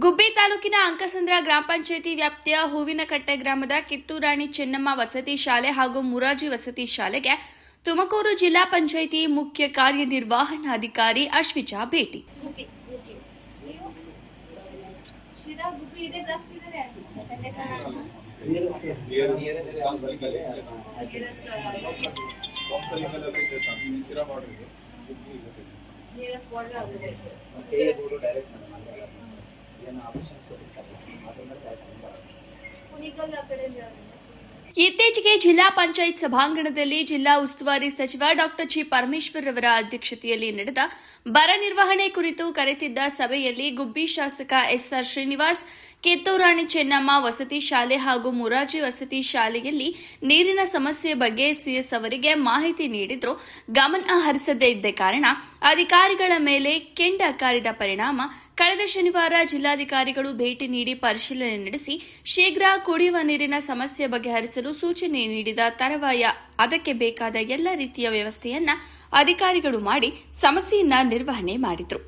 ಗುಬ್ಬಿ ತಾಲೂಕಿನ ಅಂಕಸಂದ್ರ ಗ್ರಾಮ ಪಂಚಾಯಿತಿ ವ್ಯಾಪ್ತಿಯ ಹೂವಿನಕಟ್ಟೆ ಗ್ರಾಮದ ಕಿತ್ತೂರಾಣಿ ಚೆನ್ನಮ್ಮ ವಸತಿ ಶಾಲೆ ಹಾಗೂ ಮುರಾರ್ಜಿ ವಸತಿ ಶಾಲೆಗೆ ತುಮಕೂರು ಜಿಲ್ಲಾ ಪಂಚಾಯಿತಿ ಮುಖ್ಯ ಕಾರ್ಯನಿರ್ವಹಣಾಧಿಕಾರಿ ಅಶ್ವಿಜಾ ಭೇಟಿ. ಇತ್ತೀಚೆಗೆ ಜಿಲ್ಲಾ ಪಂಚಾಯತ್ ಸಭಾಂಗಣದಲ್ಲಿ ಜಿಲ್ಲಾ ಉಸ್ತುವಾರಿ ಸಚಿವ ಡಾ ಜಿ ಪರಮೇಶ್ವರ್ ಅವರ ಅಧ್ಯಕ್ಷತೆಯಲ್ಲಿ ನಡೆದ ಬರ ನಿರ್ವಹಣೆ ಕುರಿತು ಕರೆದಿದ್ದ ಸಭೆಯಲ್ಲಿ ಗುಬ್ಬಿ ಶಾಸಕ ಎಸ್ಆರ್ ಶ್ರೀನಿವಾಸ್ ಕಿತ್ತೂರಾಣಿ ಚೆನ್ನಮ್ಮ ವಸತಿ ಶಾಲೆ ಹಾಗೂ ಮುರಾರ್ಜಿ ವಸತಿ ಶಾಲೆಯಲ್ಲಿ ನೀರಿನ ಸಮಸ್ಯೆ ಬಗ್ಗೆ ಸಿಎಸ್ ಅವರಿಗೆ ಮಾಹಿತಿ ನೀಡಿದ್ರು. ಗಮನ ಹರಿಸದೇ ಇದ್ದ ಕಾರಣ ಅಧಿಕಾರಿಗಳ ಮೇಲೆ ಕೆಂಡ ಕಾರಿದ ಪರಿಣಾಮ ಕಳೆದ ಶನಿವಾರ ಜಿಲ್ಲಾಧಿಕಾರಿಗಳು ಭೇಟಿ ನೀಡಿ ಪರಿಶೀಲನೆ ನಡೆಸಿ ಶೀಘ್ರ ಕುಡಿಯುವ ನೀರಿನ ಸಮಸ್ಯೆ ಬಗೆಹರಿಸಲು ಸೂಚನೆ ನೀಡಿದ ತರುವಾಯ ಅದಕ್ಕೆ ಬೇಕಾದ ಎಲ್ಲ ರೀತಿಯ ವ್ಯವಸ್ಥೆಯನ್ನ ಅಧಿಕಾರಿಗಳು ಮಾಡಿ ಸಮಸ್ಯೆಯನ್ನ ನಿರ್ವಹಣೆ ಮಾಡಿದ್ರು.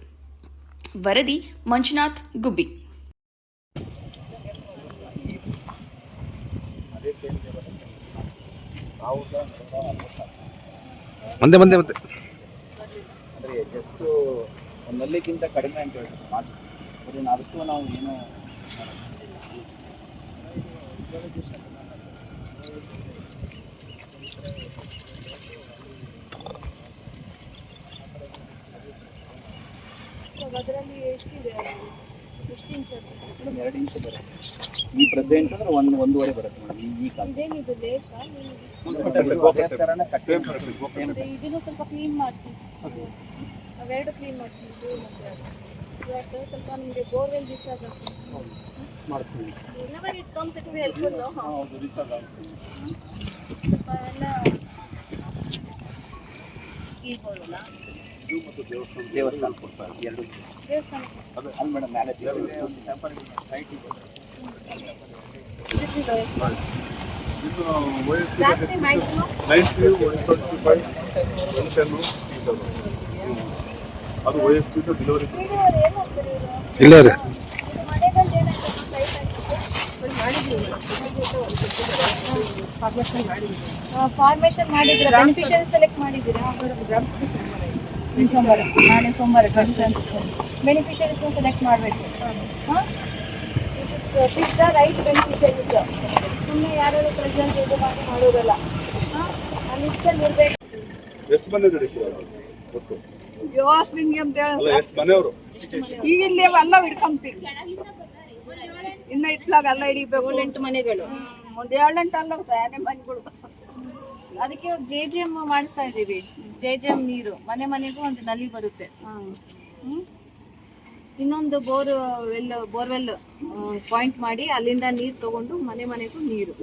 ವರದಿ ಮಂಜುನಾಥ್, ಗುಬ್ಬಿ. ಮಂದೆ ಅಂದ್ರೆ ಜಸ್ಟ್ ಒಂದಲ್ಲಿಗಿಂತ ಕಡಿಮೆ ಅಂತ ಹೇಳ್ತಾರೆ. ಅದನ್ನು ಅದಕ್ಕೂ ನಾವು ಏನು ಅದರಲ್ಲಿ ಎಷ್ಟಿದೆ, ಎಷ್ಟು ಇಂಚ್? 2 ಇಂಚ್ ಬರುತ್ತೆ. ಈ ಪ್ರೆಸೆಂಟ್ ಅಂದ್ರೆ ಒಂದೂವರೆ ಬರುತ್ತೆ ಮೇಡಮ್. ಈ ಕಾಲ ಇದೇನಿದು ಲೇಕಾ? ಇದನ್ನು ಸ್ವಲ್ಪ ಕ್ಲೀನ್ ಮಾಡಿಸಿ, ಅವೆರಡು ಕ್ಲೀನ್ ಮಾಡಿಸಿ. ಇದು ಮತ್ತೆ ಇವತ್ತು ಸ್ವಲ್ಪ ನಿಮಗೆ ಬೋರ್ವೆಲ್ ಡಿಸ್ಚಾರ್ಜ್ ಆಗ್ತದೆ. ಸ್ವಲ್ಪ ಎಲ್ಲ ಈ ಬೋರ್ವೆಲ್ಲ ದೇವಸ್ಥಾನ ಕೊಡ್ತಾರೆ. ಎರಡು ದೇವಸ್ಥಾನ ಅದು ಅಲ್ಲಿ ಮೇಡಮ್ ಮೇಲೆ ಒಂದು ಸ್ಯಾಂಪಲ್ ಸೈಟ್ ಇದೆ. ಜಾಸ್ತಿ ಮ್ಯಾಕ್ಸಿಮಮ್ ಅದು ವಯಸ್ಸು ಡೆಲಿವರಿ ಇಲ್ಲ ರೀ. ಫಾರ್ಮೇಶನ್ ಮಾಡಿದ್ರೆ ಬೆನಿಫಿಷಿಯರಿ ಸೆಲೆಕ್ಟ್ ಮಾಡಿದ್ದೀರಾ? ಸೋಮವಾರ, ನಾಳೆ ಸೋಮವಾರ ಬೆನಿಫಿಷರೀಸ್ ಸೆಲೆಕ್ಟ್ ಮಾಡಬೇಕು. Pick the right beneficiaries. ಸುಮ್ಮನೆ ಯಾರು ಪ್ರೆಸೆಂಟ್ ಇದು ಮಾಡೋದಲ್ಲ. ಆ ಲಿಸ್ಟಲ್ಲಿ ಇರಬೇಕು. ಎಷ್ಟು ಬಂದಿದೆ ಯೋಸ್ಟ್ ನಿಮಗೆ ಅಂತ ಹೇಳಿ ಎಷ್ಟು ಮನೆಯವರು ಈಗ ಇಲ್ಲಿ ಎಲ್ಲ ಹಿಡ್ಕೊಂತೀವಿ. ಇನ್ನು ಇತ್ಲಾಗ ಎಲ್ಲ ಹಿಡಿಬೇಕು. 8 ಮನೆಗಳು, ಒಂದು 7-8 ಅಲ್ಲ ಬೇರೆ ಮನೆಗಳು. ಅದಕ್ಕೆ JJM ಮಾಡಿಸ್ತಾ ಇದ್ದೀವಿ. JJM ನೀರು ಮನೆ ಮನೆಗೂ ಒಂದು ನಲ್ಲಿ ಬರುತ್ತೆ. ಇನ್ನೊಂದು ಬೋರ್ವೆಲ್ ಪಾಯಿಂಟ್ ಮಾಡಿ ಅಲ್ಲಿಂದ ನೀರು ತಗೊಂಡು ಮನೆ ಮನೆಗೂ ನೀರು.